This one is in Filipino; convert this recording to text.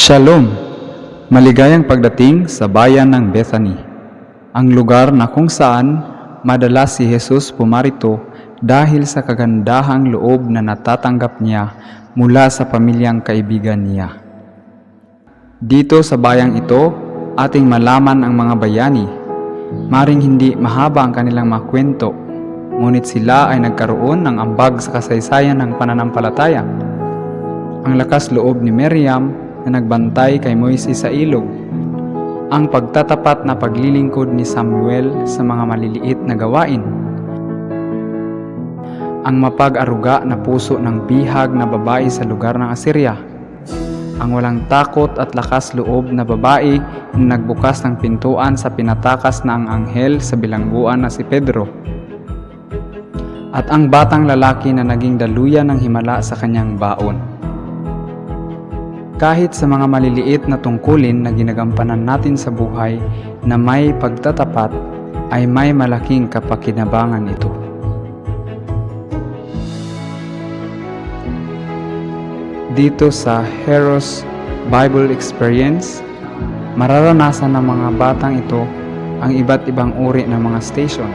Shalom! Maligayang pagdating sa bayan ng Bethany, ang lugar na kung saan madalas si Jesus pumarito dahil sa kagandahang loob na natatanggap niya mula sa pamilyang kaibigan niya. Dito sa bayang ito, ating malaman ang mga bayani. Maring hindi mahaba ang kanilang mga kwento, ngunit sila ay nagkaroon ng ambag sa kasaysayan ng pananampalataya. Ang lakas loob ni Miriam na nagbantay kay Moises sa ilog, ang pagtatapat na paglilingkod ni Samuel sa mga maliliit na gawain, ang mapag-aruga na puso ng bihag na babae sa lugar ng Assyria, ang walang takot at lakas loob na babae na nagbukas ng pintuan sa pinatakas na ang anghel sa bilangguan na si Pedro, at ang batang lalaki na naging daluyan ng himala sa kanyang baon. Kahit sa mga maliliit na tungkulin na ginagampanan natin sa buhay na may pagtatapat, ay may malaking kapakinabangan ito. Dito sa Heroes Bible Experience, mararanasan ng mga batang ito ang iba't ibang uri ng mga station.